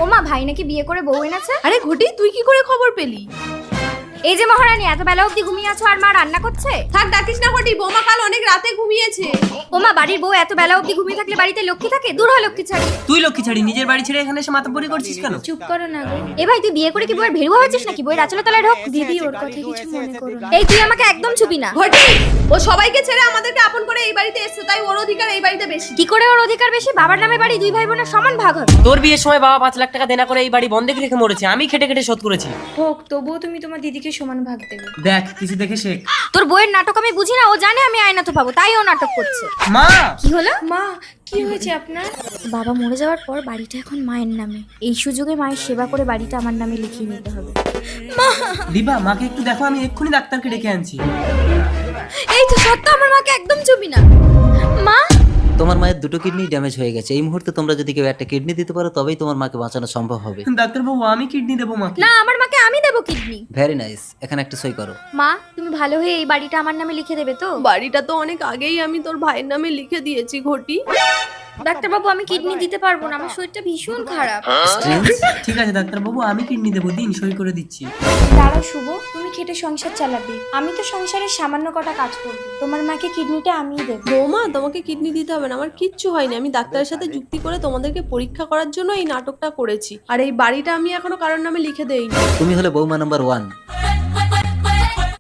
ওমা, ভাই নাকি বিয়ে করে বউ এনেছে? আরে ঘটি, তুই কি করে খবর পেলি? এই যে মহারানী, এত বেলা অবধি ঘুমিয়ে আছো আর মা রান্না করছে? থাক, ডাকিস না ঘটি, বৌমা কাল অনেক রাতে ঘুমিয়েছে। ওমা, বাড়ির বউ এত বেলা অবধি ঘুমিয়ে থাকলে বাড়িতে লক্ষ্মী থাকে? দূর হয় লক্ষ্মী ছাড়ি। তুই লক্ষ্মী ছাড়ি নিজের বাড়ি ছেড়ে এখানে এসে মাতাব্বরি করছিস কেন? চুপ করো না গো। এ ভাই, তুই বিয়ে করে কি বউয়ের ভেরুয়া হয়েছিস নাকি? বউয়ের আঁচলে তলায় ঢোক। দিদি, ওর কথা কিছু মনে করো না। এই, তুই আমাকে একদম ছুবি না। ঘটি, ও সবাইকে ছেড়ে আমাদেরকে আপন করে এই বাড়িতে এসেছে, তাই ওর অধিকার এই বাড়িতে বেশি। কি করে ওর অধিকার বেশি? বাবার নামে বাড়ি, দুই ভাই বোনের সমান ভাগ হবে। তোর বিয়ের সময় বাবা 5 লাখ টাকা দেনা করে এই বাড়ি বন্ধক রেখে মরেছে, আমি খেটে খেটে শোধ করেছি। হোক, তবুও তুমি তোমার দিদিকে সমান ভাগ দেবে। দেখ, কিছু দেখে শেখ। তোর বউয়ের নাটক আমি বুঝি না, ও জানে আমি আয়না তো পাবো, তাই ও নাটক করছে। মা, কি হলো? মা, কি হয়েছে আপনার? বাবা মরে যাওয়ার পর বাড়িটা এখন মায়ের নামে। এই সুযোগে মায়ের সেবা করে বাড়িটা আমার নামে লিখিয়ে নিতে হবে। মা, দিবা মাকে একটু দেখো, আমি এক্ষুনি ডাক্তারকে ডেকে আনছি। এই তো সত্য, আমার মাকে একদম ছবি না। মা, তোমার মায়ের দুটো কিডনি ড্যামেজ হয়ে গেছে। এই মুহূর্তে তোমরা যদি কেউ একটা কিডনি দিতে পারো তবেই তোমার মাকে বাঁচানো সম্ভব হবে। ডাক্তারবাবু, আমি কিডনি দেবো মাকে। না, আমার মাকে আমি দেবো কিডনি। ভেরি নাইস, এখানে একটা সই করো। মা, তুমি ভালো হয়ে এই বাড়িটা আমার নামে লিখে দেবে তো? বাড়িটা তো অনেক আগেই আমি তোর ভাইয়ের নামে লিখে দিয়েছি ঘটি। ডাক্তার বাবু, আমি কিডনি দিতে পারবো না, আমার শরীরটা ভীষণ খারাপ। ঠিক আছে ডাক্তারবাবু, আমি কিডনি দেবো, দিন সই করে দিচ্ছি। দাঁড়াও শুভ, তুমি খেটে সংসার চালাবে, আমি তো সংসারের সামান্য কটা কাজ করবো। তোমার মাকে কিডনিটা আমিই দেবো। বৌমা, তোমাকে কিডনি দিতে হবে না, আমার কিচ্ছু হয়নি। আমি ডাক্তারের সাথে যুক্তি করে তোমাদেরকে পরীক্ষা করার জন্য এই নাটকটা করেছি। আর এই বাড়িটা আমি এখনো কারোর নামে লিখে দেইনি। তুমি হলে বৌমা নাম্বার 1।